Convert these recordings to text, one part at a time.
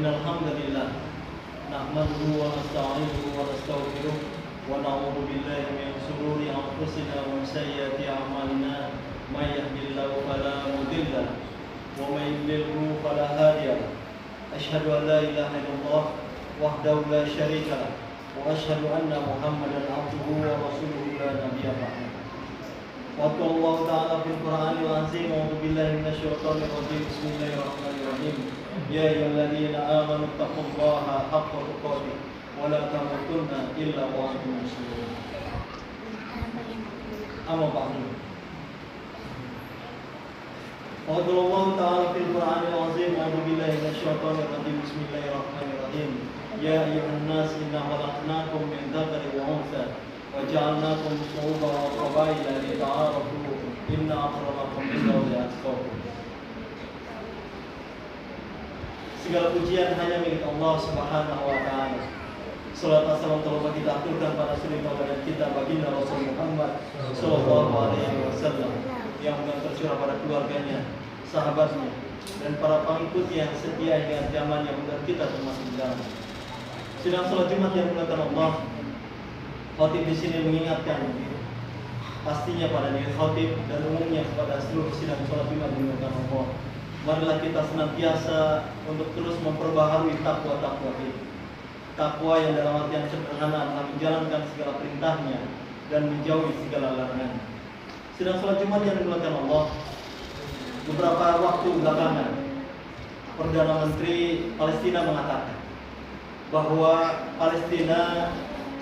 إن الحمد لله نحمده ونستعينه ونستغفره ونعوذ بالله من شرور أنفسنا ومن سيئات أعمالنا من يهده الله فلا مضل له ومن يضلل فلا هادي له أشهد أن لا إله إلا الله وحده لا شريك له وأشهد أن محمدا عبده ورسوله لا نبي بعده. وقال الله تعالى في القرآن العظيم أعوذ بالله من الشيطان الرجيم بسم الله الرحمن الرحيم يا أيها الذين آمنوا اتقوا الله حق تقاته ولا تموتن إلا وأنتم مسلمون. أما بعد وقال الله تعالى في القرآن العظيم أعوذ بالله من الشيطان الرجيم بسم الله الرحمن الرحيم يا أيها الناس إنا خلقناكم من ذكر وأنثى وجعلناكم شعوبا وقبائل لتعارفوا إن أكرمكم عند الله أتقاكم. Segala pujian hanya milik Allah Subhanahu wa taala. Salat dan salam telah kita aturkan pada suri tauladan kita baginda Rasul Muhammad sallallahu alaihi wasallam yang tercurah pada keluarganya, sahabatnya dan para pengikut yang setia hingga zaman yang benar kita termasuk di dalam. Sidang salat Jumat yang dimuliakan Allah, khatib di sini mengingatkan pastinya pada diri khatib dan umumnya kepada seluruh sidang salat Jumat yang dimuliakan Allah. Marilah kita senantiasa untuk terus memperbaharui takwa kita. Takwa yang dalam artian sederhana adalah menjalankan segala perintahnya dan menjauhi segala larangan. Sidang salat Jumat yang dimuliakan Allah, beberapa waktu belakangan Perdana Menteri Palestina mengatakan bahwa Palestina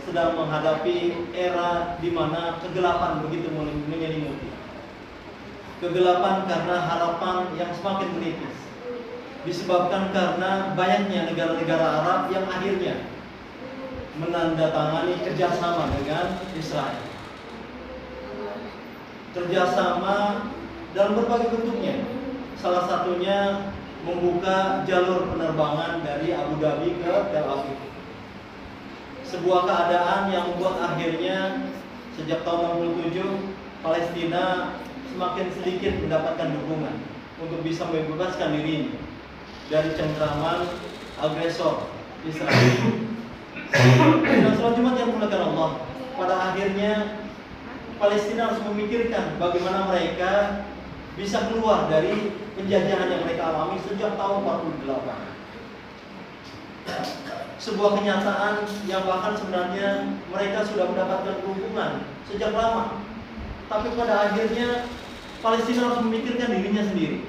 sedang menghadapi era di mana kegelapan begitu menyelimuti. Kegelapan karena harapan yang semakin menipis, disebabkan karena banyaknya negara-negara Arab yang akhirnya menandatangani kerjasama dengan Israel. Kerjasama dalam berbagai bentuknya. Salah satunya membuka jalur penerbangan dari Abu Dhabi ke Tel Aviv. Sebuah keadaan yang membuat akhirnya sejak tahun 67 Palestina semakin sedikit mendapatkan dukungan untuk bisa membebaskan dirinya dari cengkraman agresor Israel. Dan salat Jumat yang dimuliakan Allah, pada akhirnya Palestina harus memikirkan bagaimana mereka bisa keluar dari penjajahan yang mereka alami sejak tahun 48. Sebuah kenyataan yang bahkan sebenarnya mereka sudah mendapatkan dukungan sejak lama. Tapi pada akhirnya Palestina harus memikirkan dirinya sendiri,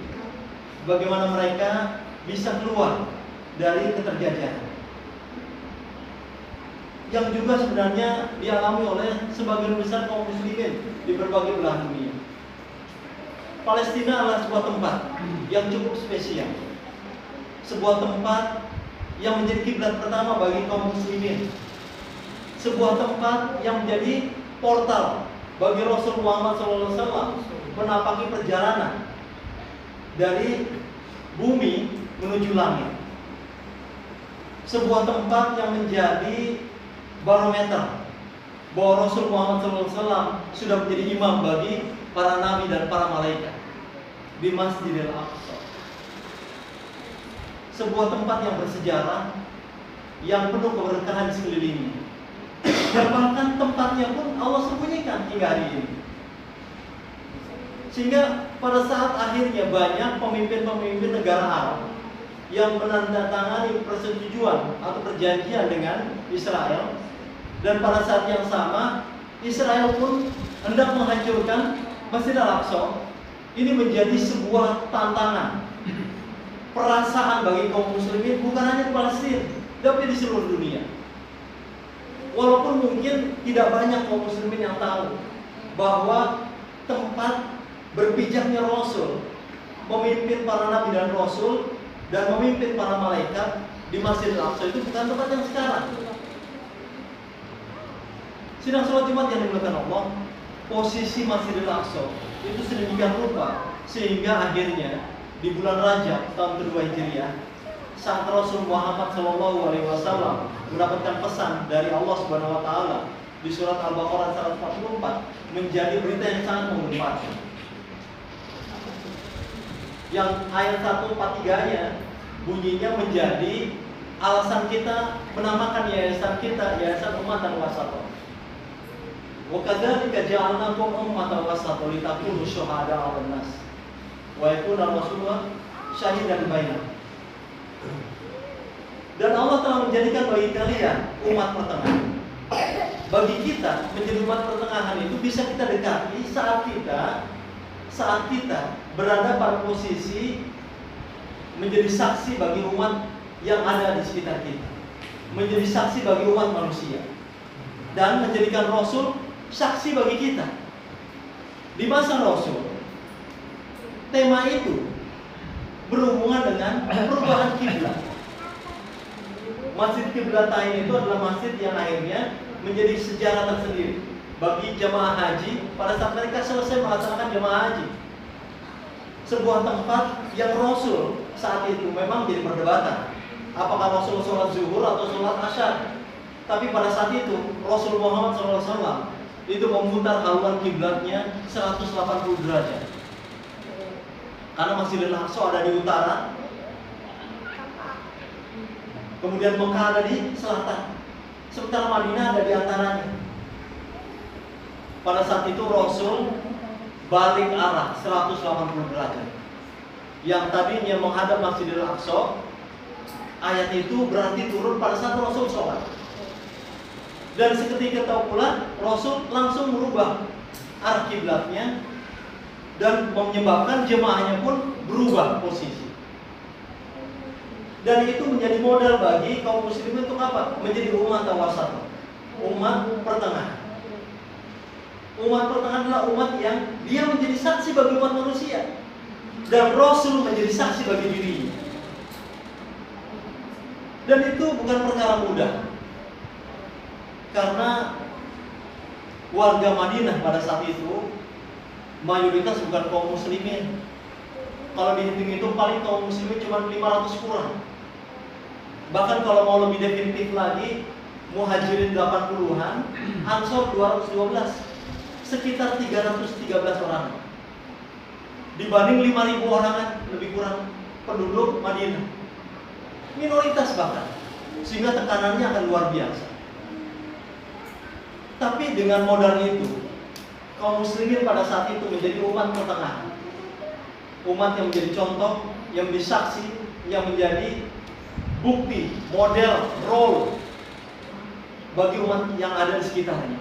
bagaimana mereka bisa keluar dari keterjajahan yang juga sebenarnya dialami oleh sebagian besar kaum muslimin di berbagai belahan dunia. Palestina adalah sebuah tempat yang cukup spesial, sebuah tempat yang menjadi kiblat pertama bagi kaum muslimin, sebuah tempat yang menjadi portal bagi Rasul Muhammad SAW menapaki perjalanan dari bumi menuju langit. Sebuah tempat yang menjadi barometer bahwa Rasul Muhammad SAW sudah menjadi imam bagi para nabi dan para malaikat di Masjidil Aqsa. Sebuah tempat yang bersejarah, yang penuh keberkahan di sekelilingnya. Dan bahkan tempatnya pun Allah sembunyikan hingga hari ini. Sehingga pada saat akhirnya banyak pemimpin-pemimpin negara Arab yang menandatangani persetujuan atau perjanjian dengan Israel, dan pada saat yang sama Israel pun hendak menghancurkan Masjid Al-Aqsa. Ini menjadi sebuah tantangan, perasaan bagi kaum muslimin bukan hanya di Palestina, tapi di seluruh dunia. Walaupun mungkin tidak banyak kaum muslimin yang tahu bahwa tempat berpijaknya Rasul, memimpin para nabi dan Rasul dan memimpin para malaikat di Masjid Al-Aqsa itu bukan tempat yang sekarang. Sidang salat Jumat yang dimuliakan Allah, posisi Masjid Al-Aqsa itu sedemikian rupa sehingga akhirnya di bulan Rajab tahun kedua Hijriah, saat Rasul Muhammad SAW mendapatkan pesan dari Allah Subhanahu Wa Taala di surat Al-Baqarah 144 menjadi berita yang sangat menggemparkan. Yang ayat 143-nya bunyinya menjadi alasan kita menamakan yayasan kita Yayasan Ummatan Wasata. Wa kadzalika ja'alnakum ummatan wasata litakunu syuhada'a 'alan nas wa yakuna rasulullah syahidan bainakum. Dan Allah telah menjadikan bagi kalian umat pertengahan. Bagi kita menjadi umat pertengahan itu bisa kita dekati saat kita berada pada posisi menjadi saksi bagi umat yang ada di sekitar kita, menjadi saksi bagi umat manusia, dan menjadikan Rasul saksi bagi kita. Di masa Rasul, tema itu berhubungan dengan perubahan kiblat. Masjid Qiblatain itu adalah masjid yang akhirnya menjadi sejarah tersendiri bagi jamaah haji pada saat mereka selesai melaksanakan jamaah haji. Sebuah tempat yang Rasul saat itu memang jadi perdebatan. Apakah Rasul sholat zuhur atau sholat asyar? Tapi pada saat itu Rasul Muhammad SAW itu memutar haluan kiblatnya 180 derajat. Karena Masjidil Aqsa ada di utara, kemudian Mekah ada di selatan, sementara Madinah ada di antaranya. Pada saat itu Rasul balik arah 180 derajat. Yang tadinya menghadap Masjidil Aqsa, ayat itu berarti turun pada saat Rasul sholat. Dan seketika tahu pula Rasul langsung merubah arah kiblatnya dan menyebabkan jemaahnya pun berubah posisi. Dan itu menjadi modal bagi kaum muslimin untuk apa? Menjadi umat wasat, umat pertengahan. Umat pertengahan adalah umat yang dia menjadi saksi bagi umat manusia, dan Rasul menjadi saksi bagi dirinya. Dan itu bukan perkara mudah, karena warga Madinah pada saat itu mayoritas bukan kaum muslimin. Kalau dihitung-hitung paling kaum muslimin cuma 500 kurang. Bahkan kalau mau lebih definitif lagi, Muhajirin 80-an, Ansor 212, sekitar 313 orang. Dibanding 5.000 orangan lebih kurang penduduk Madinah. Minoritas bahkan, sehingga tekanannya akan luar biasa. Tapi dengan modal itu, kaum muslimin pada saat itu menjadi umat pertengahan, umat yang menjadi contoh, yang menjadi saksi, yang menjadi bukti, model, role bagi umat yang ada di sekitarnya.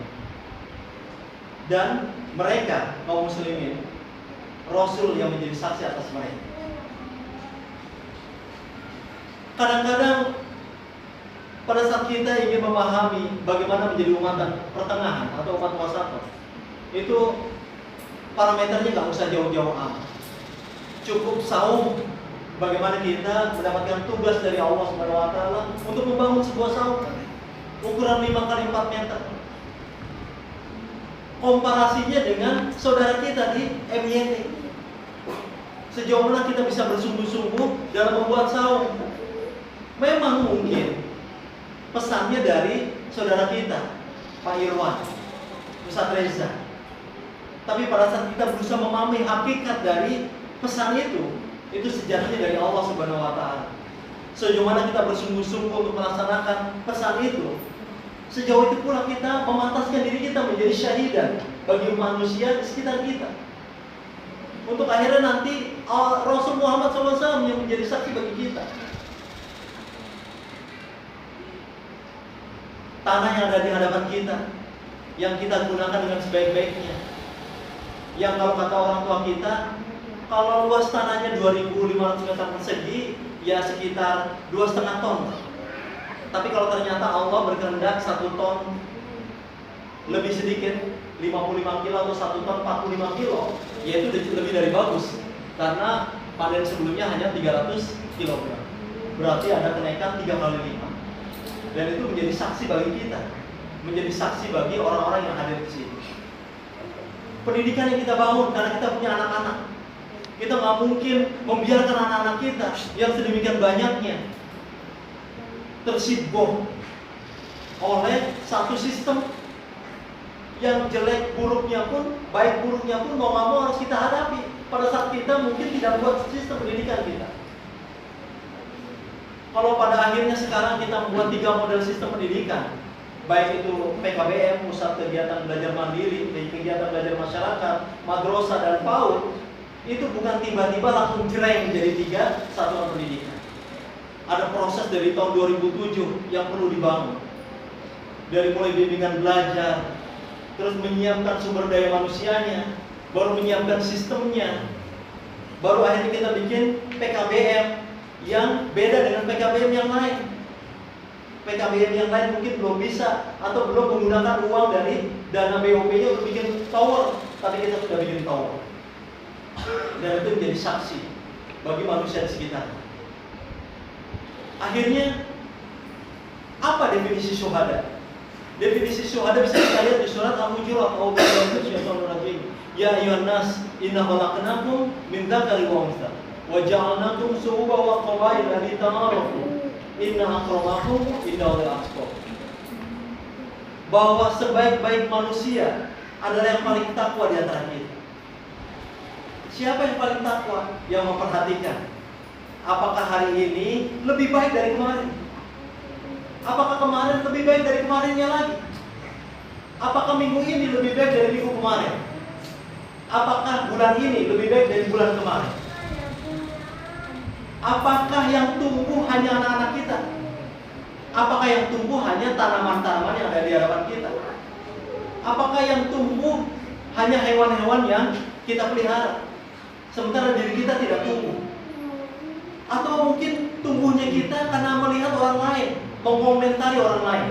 Dan mereka, kaum muslimin, Rasul yang menjadi saksi atas mereka. Kadang-kadang pada saat kita ingin memahami bagaimana menjadi umat pertengahan atau umat wasat, itu parameternya nggak usah jauh-jauh amat. Cukup saum, bagaimana kita mendapatkan tugas dari Allah SWT untuk membangun sebuah saum ukuran 5x4 meter. Komparasinya dengan saudara kita di MYT, sejauh mana kita bisa bersungguh-sungguh dalam membuat saum. Memang mungkin pesannya dari saudara kita, Pak Irwan, Ustaz Reza. Tapi pada saat kita berusaha memahami hakikat dari pesan itu sejatinya dari Allah Subhanahu wa Ta'ala. Sejauh mana kita bersungguh-sungguh untuk melaksanakan pesan itu, sejauh itu pula kita memantaskan diri kita menjadi syahidan bagi manusia di sekitar kita. Untuk akhirnya nanti Rasul Muhammad SAW yang menjadi saksi bagi kita. Tanah yang ada di hadapan kita, yang kita gunakan dengan sebaik-baiknya. Yang kalau kata orang tua kita, kalau luas tanahnya 2.500 meter persegi, ya sekitar 2,5 ton. Tapi kalau ternyata Allah berkehendak 1 ton lebih sedikit, 55 kilo atau 1 ton 45 kilo, ya itu lebih dari bagus. Karena panen sebelumnya hanya 300 kg. Berarti ada kenaikan 3 kali lipat. Dan itu menjadi saksi bagi kita, menjadi saksi bagi orang-orang yang hadir di sini. Pendidikan yang kita bangun karena kita punya anak-anak. Kita nggak mungkin membiarkan anak-anak kita yang sedemikian banyaknya tersibuk oleh satu sistem yang jelek buruknya pun, baik buruknya pun mau nggak mau harus kita hadapi pada saat kita mungkin tidak buat sistem pendidikan kita. Kalau pada akhirnya sekarang kita membuat 3 model sistem pendidikan, baik itu PKBM, Pusat Kegiatan Belajar Mandiri, Kegiatan Belajar Masyarakat, Madrasah dan PAUD, itu bukan tiba-tiba langsung jreng menjadi 3 satuan pendidikan. Ada proses dari tahun 2007 yang perlu dibangun. Dari mulai bimbingan belajar, terus menyiapkan sumber daya manusianya, baru menyiapkan sistemnya, baru akhirnya kita bikin PKBM yang beda dengan PKBM yang lain. PKBM yang lain mungkin belum bisa atau belum menggunakan uang dari dana BOP-nya untuk bikin tower, tapi kita sudah bikin tower. Dan itu menjadi saksi bagi manusia di sekitar. Akhirnya, apa definisi syuhada? Definisi syuhada bisa kita lihat di surat Al-Hujurat. Ya ayyuhan nas, inna khalaqnakum min dzakari wa untha wa ja'alnakum syu'uban wa qabaila lita'arafu. Inna akramakum indallahi atqakum. Bahwa sebaik-baik manusia adalah yang paling takwa di antara kita. Siapa yang paling takwa? Yang memperhatikan apakah hari ini lebih baik dari kemarin? Apakah kemarin lebih baik dari kemarinnya lagi? Apakah minggu ini lebih baik dari minggu kemarin? Apakah bulan ini lebih baik dari bulan kemarin? Apakah yang tumbuh hanya anak-anak kita? Apakah yang tumbuh hanya tanaman-tanaman yang ada di hadapan kita? Apakah yang tumbuh hanya hewan-hewan yang kita pelihara, sementara diri kita tidak tumbuh? Atau mungkin tumbuhnya kita karena melihat orang lain, mengomentari orang lain.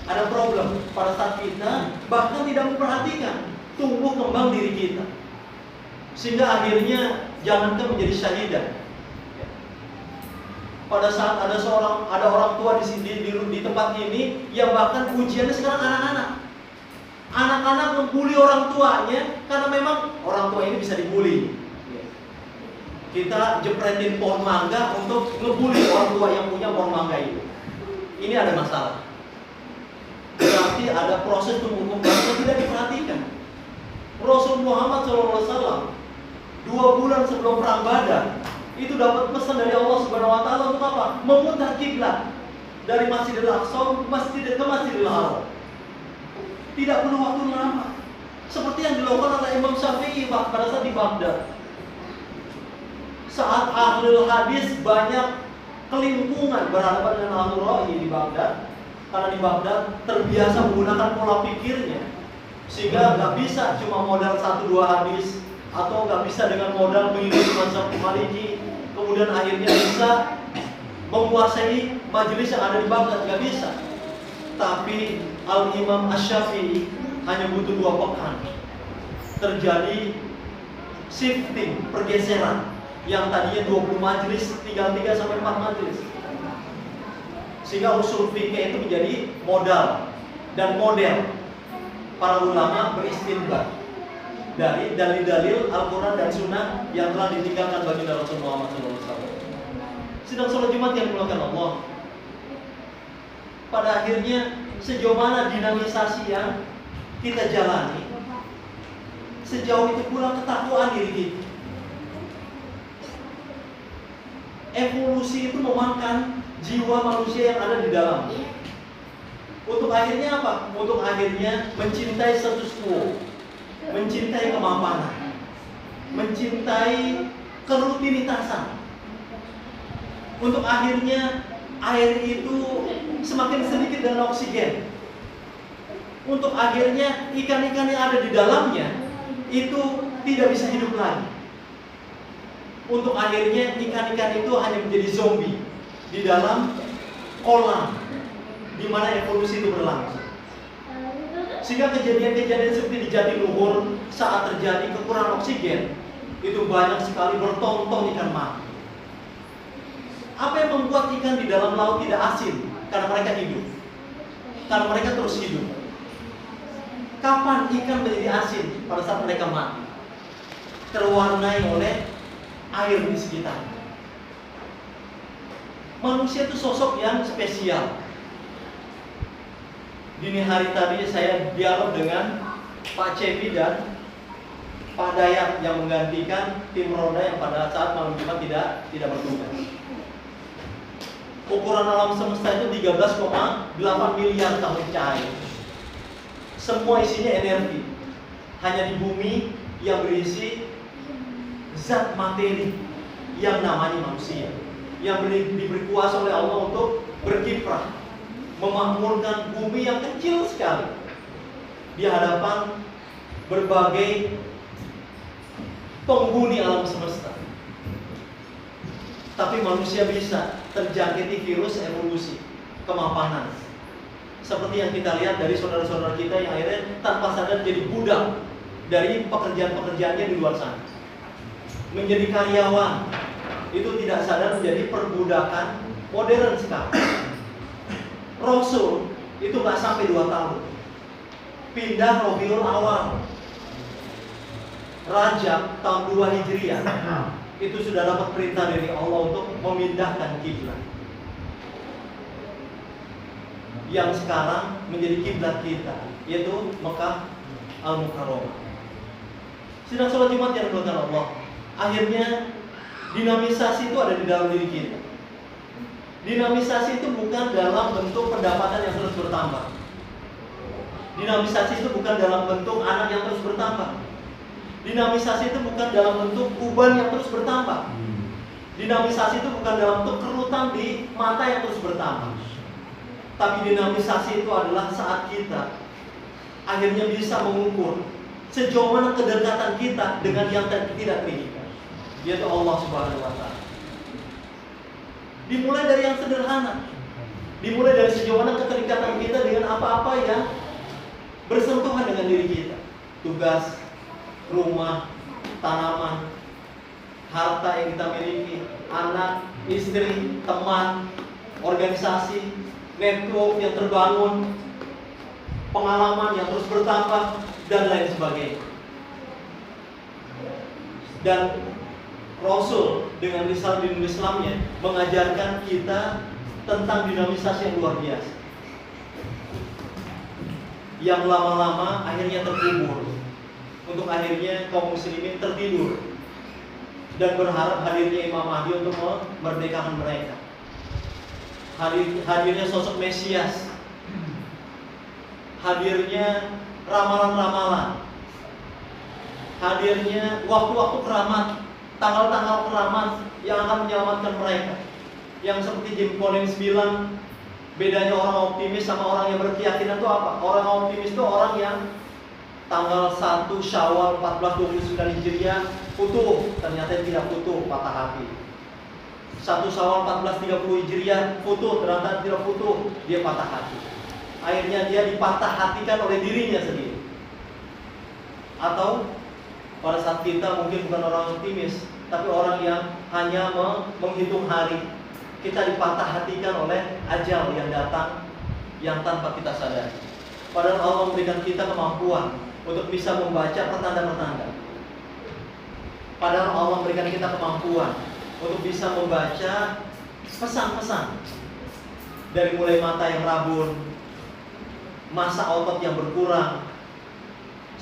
Ada problem pada saat kita bahkan tidak memperhatikan tumbuh kembang diri kita, sehingga akhirnya jangankan menjadi syahidah. Pada saat ada orang tua di tempat ini yang bahkan ujiannya sekarang anak-anak. Anak-anak membuli orang tuanya karena memang orang tua ini bisa dibully. Kita jepretin pohon mangga untuk ngebully orang tua yang punya pohon mangga itu. Ini ada masalah. Berarti ada proses tumbuh kembang yang tidak diperhatikan. Rasul Muhammad SAW 2 bulan sebelum perang Badar itu dapat pesan dari Allah Subhanahu Wa Taala untuk apa? Memutar kiblat dari Masjidil Aqsa ke Masjidil Haram. Tidak perlu waktu lama, seperti yang dilakukan oleh Imam Syafi'i pada saat di Baghdad. Saat ahlul hadis banyak kelimpungan berhadapan dengan ahlul ra'yi di Baghdad, karena di Baghdad terbiasa menggunakan pola pikirnya, sehingga nggak bisa cuma modal 1-2 hadis, atau nggak bisa dengan modal mengikuti mazhab Maliki, kemudian akhirnya bisa menguasai majelis yang ada di Baghdad, nggak bisa. Tapi Al-Imam Asy-Syafi'i hanya butuh 2 pekan terjadi shifting, pergeseran, yang tadinya 20 majelis tinggal 3-4 majelis, sehingga usul fikih itu menjadi modal dan model para ulama beristinbat dari dalil-dalil Al-Quran dan Sunnah yang telah ditinggalkan baginda Rasul Muhammad SAW. Sidang sholat Jumat yang dimuliakan Allah, pada akhirnya sejauh mana dinamisasi yang kita jalani, sejauh itu pula ketakwaan diri kita. Evolusi itu memakan jiwa manusia yang ada di dalam. Untuk akhirnya apa? Untuk akhirnya mencintai status quo, mencintai kemapanan, mencintai kerutinitasan. Untuk akhirnya air itu semakin sedikit dengan oksigen. Untuk akhirnya ikan-ikan yang ada di dalamnya itu tidak bisa hidup lagi. Untuk akhirnya ikan-ikan itu hanya menjadi zombie di dalam kolam di mana evolusi itu berlangsung. Sehingga kejadian-kejadian seperti di Jatiluhur saat terjadi kekurangan oksigen, itu banyak sekali bertonton ikan mati. Apa yang membuat ikan di dalam laut tidak asin? Karena mereka hidup. Karena mereka terus hidup. Kapan ikan menjadi asin? Pada saat mereka mati, terwarnai oleh air di sekitar. Manusia itu sosok yang spesial. Dini hari tadi saya dialog dengan Pak Cepi dan Pak Dayat yang menggantikan tim Roda yang pada saat malam Jumat tidak bertugas. Ukuran alam semesta itu 13,8 miliar tahun cahaya. Semua isinya energi. Hanya di bumi yang berisi zat materi yang namanya manusia, yang diberi kuasa oleh Allah untuk berkiprah, memakmurkan bumi yang kecil sekali di hadapan berbagai penghuni alam semesta. Tapi manusia bisa terjangkiti virus evolusi, kemapanan. Seperti yang kita lihat dari saudara-saudara kita yang akhirnya tanpa sadar jadi budak dari pekerjaan-pekerjaannya di luar sana. Menjadi karyawan, itu tidak sadar menjadi perbudakan modern sekarang. Rasul itu nggak sampai 2 tahun pindah Rabiul Awal, Rajab tahun 2 Hijriah, itu sudah dapat perintah dari Allah untuk memindahkan kiblat yang sekarang menjadi kiblat kita, yaitu Mekah Al-Mukarramah. Sidang sholat Jumat yang dilakukan Allah, akhirnya dinamisasi itu ada di dalam diri kita. Dinamisasi itu bukan dalam bentuk pendapatan yang terus bertambah. Dinamisasi itu bukan dalam bentuk anak yang terus bertambah. Dinamisasi itu bukan dalam bentuk uban yang terus bertambah. Dinamisasi itu bukan dalam bentuk kerutan di mata yang terus bertambah. Tapi dinamisasi itu adalah saat kita akhirnya bisa mengukur sejauh mana kedekatan kita dengan yang tidak terikat, yaitu Allah Subhanahu wa Ta'ala. Dimulai dari yang sederhana, dimulai dari sejauh mana keterikatan kita dengan apa-apa yang bersentuhan dengan diri kita. Tugas, rumah, tanaman, harta yang kita miliki, anak, istri, teman, organisasi, network yang terbangun, pengalaman yang terus bertambah, dan lain sebagainya. Dan Rasul dengan risalah din Islamnya mengajarkan kita tentang dinamisasi yang luar biasa, yang lama-lama akhirnya terkubur, untuk akhirnya kaum muslimin tertidur dan berharap hadirnya Imam Mahdi untuk memerdekakan mereka. Hadirnya sosok Mesias, hadirnya ramalan-ramalan, hadirnya waktu-waktu keramat, tanggal-tanggal keramat yang akan menyelamatkan mereka. Yang seperti Jim Collins bilang, bedanya orang optimis sama orang yang berkeyakinan itu apa? Orang optimis itu orang yang tanggal 1 Syawal 1429 Hijriah futuh, ternyata tidak futuh, patah hati. 1 Syawal 1430 Hijriah futuh, ternyata tidak futuh, dia patah hati. Akhirnya dia dipatah hatikan oleh dirinya sendiri. Atau pada saat kita mungkin bukan orang optimis, tapi orang yang hanya menghitung hari, kita dipatah hatikan oleh ajal yang datang yang tanpa kita sadari. Padahal Allah memberikan kita kemampuan untuk bisa membaca pertanda-pertanda. Padahal Allah memberikan kita kemampuan untuk bisa membaca pesan-pesan, dari mulai mata yang rabun, masa otot yang berkurang,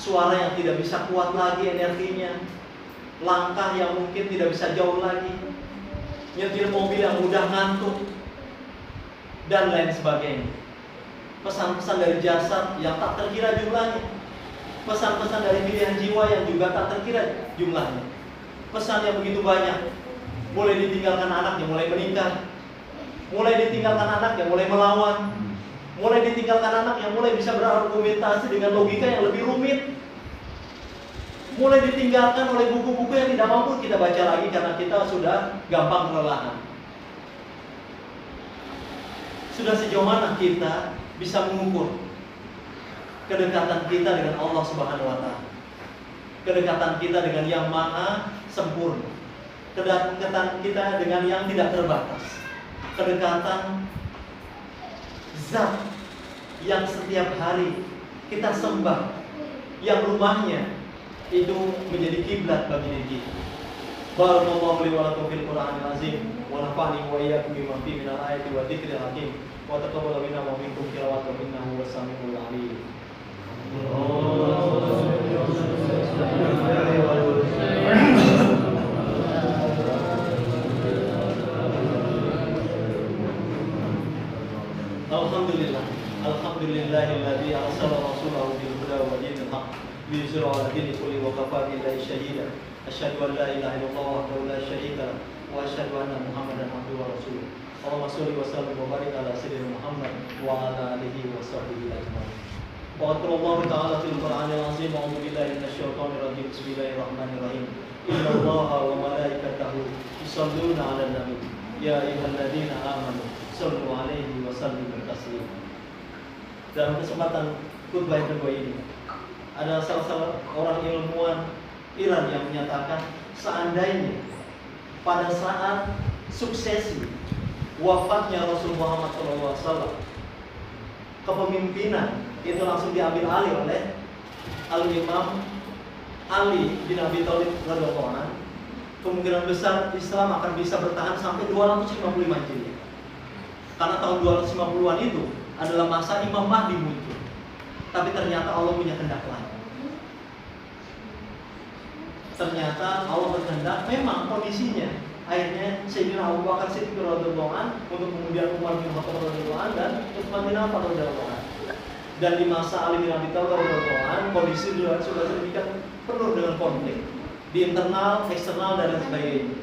suara yang tidak bisa kuat lagi energinya, langkah yang mungkin tidak bisa jauh lagi, nyetir mobil yang mudah ngantuk, dan lain sebagainya. Pesan-pesan dari jasad yang tak terkira jumlahnya, pesan-pesan dari pilihan jiwa yang juga tak terkira jumlahnya. Pesan yang begitu banyak, mulai ditinggalkan anak yang mulai menikah, mulai ditinggalkan anak yang mulai melawan, mulai ditinggalkan anak yang mulai bisa berargumentasi dengan logika yang lebih rumit, mulai ditinggalkan oleh buku-buku yang tidak mampu kita baca lagi karena kita sudah gampang kelelahan. Sudah sejauh mana kita bisa mengukur kedekatan kita dengan Allah Subhanahu wa Ta'ala, kedekatan kita dengan yang maha sempurna, kedekatan kita dengan yang tidak terbatas, kedekatan zat yang setiap hari kita sembah, yang rumahnya itu menjadi kiblat bagi diri kita. Barakallahu li wa lakum fil Qur'anil azim wa nafa'ani wa iyyakum bima fihi minal ayati wa dzikril hakim wa taqabbal minna wa minkum tilawatan innahu was-sami'ul 'alim. Alhamdulillahilladzi arsala rasulahu bil huda wa dinil haqq liyuzhirahu 'ala dini kulli wa kafa billahi shahida. Asyhadu an la ilaha illallah wahdahu la syarika lahu wa asyhadu anna Muhammadan abduhu wa rasuluh. Allahumma shalli wa sallim wa barik ala sayyidina Muhammad wa ala alihi wa sahbihi ajma'in. Wa qala Allah ta'ala fil Qur'anil 'azim, a'udzu billahi minasy syaithanir rajim. Bismillahirrahmanirrahim. Inna Allaha wa malaikatahu yusholluna 'alan nabi. Ya ayyuhalladzina amanu shallu 'alaihi wa sallimu taslima. Dalam kesempatan khutbah yang kedua ini, ada salah orang ilmuwan Iran yang menyatakan seandainya pada saat suksesi wafatnya Rasul Muhammad SAW, kepemimpinan itu langsung diambil alih oleh Al-Imam Ali bin Abi Thalib radhiyallahu anhu, kemungkinan besar Islam akan bisa bertahan sampai 255 Hijriah. Karena tahun 250-an itu adalah masa Imam Mahdi muncul. Tapi ternyata Allah punya kehendak lain. Ternyata Allah berkehendak, memang kondisinya akhirnya Sayyidina Abu Bakar Siddiq radhiyallahu anhu, untuk kemudian Umar bin Khattab radhiyallahu anhu, dan Utsman bin Affan radhiyallahu anhu. Dan di masa Ali bin Abi Thalib radhiyallahu anhu, kondisi sudah sedemikian penuh dengan konflik di internal, eksternal, dan lain sebagainya.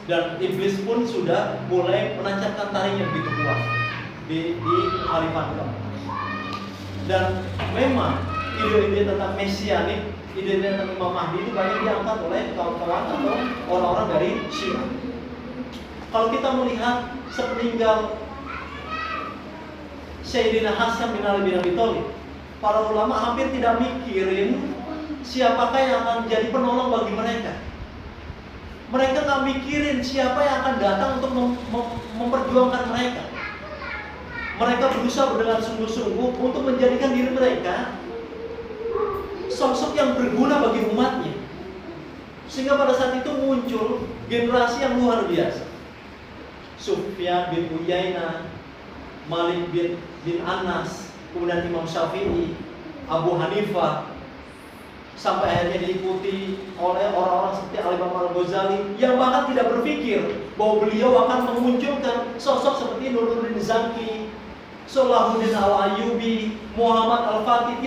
Dan iblis pun sudah mulai menancapkan taringnya begitu kuat di khalifah. Dan memang ide-ide tentang mesianik, ide-ide tentang Imam Mahdi itu banyak diangkat oleh kawan-kawan atau orang-orang dari Syiah. Kalau kita melihat sepeninggal Sayyidina Hasan bin Ali bin Abi Thalib, para ulama hampir tidak mikirin siapakah yang akan jadi penolong bagi mereka. Mereka nggak mikirin siapa yang akan datang untuk memperjuangkan mereka. Mereka berusaha dengan sungguh-sungguh untuk menjadikan diri mereka sosok yang berguna bagi umatnya. Sehingga pada saat itu muncul generasi yang luar biasa. Sufyan bin Uyainah, Malik bin Anas, kemudian Imam Syafi'i, Abu Hanifah, sampai akhirnya diikuti oleh orang-orang seperti Al-Imam Al-Ghazali yang bahkan tidak berpikir bahwa beliau akan memunculkan sosok seperti Nuruddin Zaki, Salahuddin Al-Ayyubi, Muhammad Al-Fatih.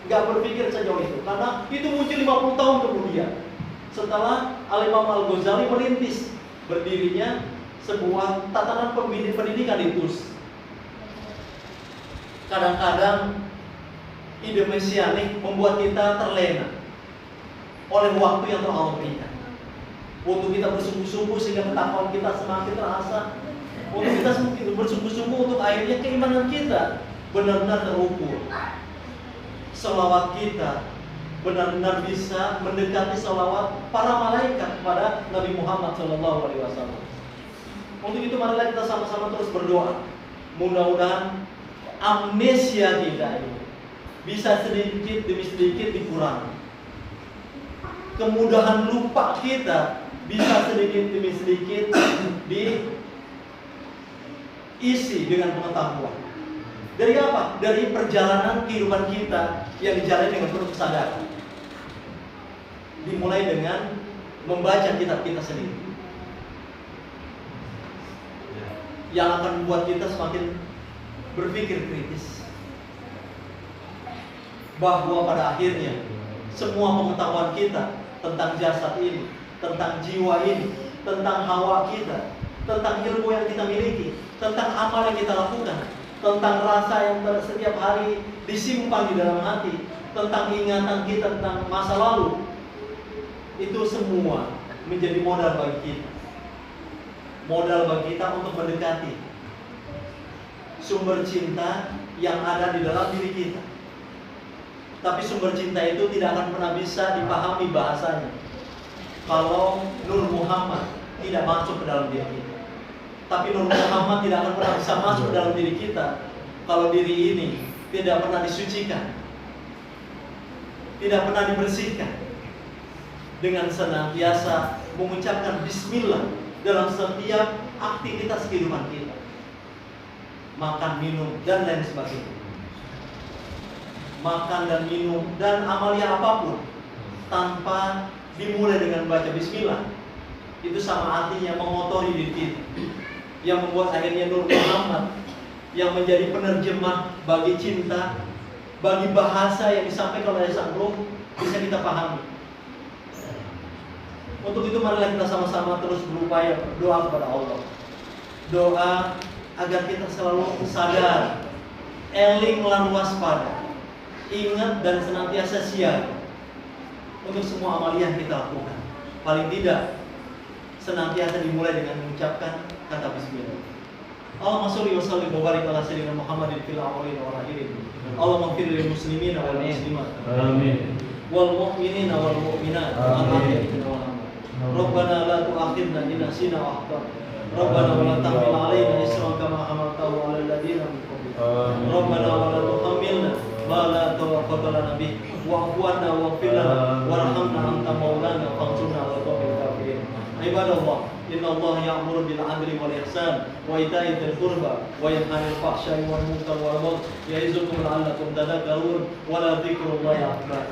Nggak berpikir sejauh itu, karena itu muncul 50 tahun kemudian setelah Al-Imam Al-Ghazali merintis berdirinya sebuah tatanan pendidikan di Turs. Kadang-kadang ide mesianik membuat kita terlena oleh waktu yang telah Allah berikan. Untuk kita bersungguh-sungguh sehingga ketakwaan kita semakin terasa. Untuk kita bersungguh-sungguh untuk akhirnya keimanan kita benar-benar terukur. Selawat kita benar-benar bisa mendekati selawat para malaikat kepada Nabi Muhammad SAW. Untuk itu marilah kita sama-sama terus berdoa. Mudah-mudahan amnesia kita ini bisa sedikit demi sedikit dikurangi. Kemudahan lupa kita bisa sedikit demi sedikit diisi dengan pengetahuan. Dari apa? Dari perjalanan kehidupan kita yang dijalani dengan penuh kesadaran. Dimulai dengan membaca kitab kita sendiri, yang akan membuat kita semakin berpikir kritis. Bahwa pada akhirnya semua pengetahuan kita tentang jasad ini, tentang jiwa ini, tentang hawa kita, tentang ilmu yang kita miliki, tentang amal yang kita lakukan, tentang rasa yang setiap hari disimpan di dalam hati, tentang ingatan kita tentang masa lalu, itu semua menjadi modal bagi kita. Modal bagi kita untuk mendekati sumber cinta yang ada di dalam diri kita. Tapi sumber cinta itu tidak akan pernah bisa dipahami bahasanya kalau Nur Muhammad tidak masuk ke dalam diri kita. Tapi Nur Muhammad tidak akan pernah bisa masuk ke dalam diri kita kalau diri ini tidak pernah disucikan, tidak pernah dibersihkan dengan senantiasa mengucapkan Bismillah dalam setiap aktivitas kehidupan kita, makan, minum, dan lain sebagainya. Makan dan minum dan amalia apapun tanpa dimulai dengan baca Bismillah, itu sama artinya mengotori diri kita, yang membuat akhirnya Nur Muhammad yang menjadi penerjemah bagi cinta, bagi bahasa yang disampaikan oleh sang Ruh bisa kita pahami. Untuk itu marilah kita sama-sama terus berupaya berdoa kepada Allah. Doa agar kita selalu sadar, eling lan waspada, ingat dan senantiasa siap untuk semua amaliyah kita lakukan. Paling tidak senantiasa dimulai dengan mengucapkan kata bismillah. Allahumma sholli wa sallim wa barik ala sayyidina Muhammadin fil awwalin wal akhirin. Allahumma ighfir lil muslimina wal muslimat. Amin. Wal mu'minina wal mu'minat. Amin. Rabbana la tu'akhidna in nasina wa akhtana. Rabbana wa la tahmil 'alaina isran kama hamaltahu 'alal ladzina min qablina. Rabbana wa la tuhammilna ma la taqata lana bih wa'fu 'anna waghfir lana warhamna anta maulana fansurna 'alal qawmil kafirin. Ibadallah, inna Allah ya'muru bil 'adli wal ihsan wa ita'i dzil qurba wa yanha 'anil fahsya'i wal munkar wal baghi ya'izukum la'allakum tadhakkarun wa la dzikrullahi akbar.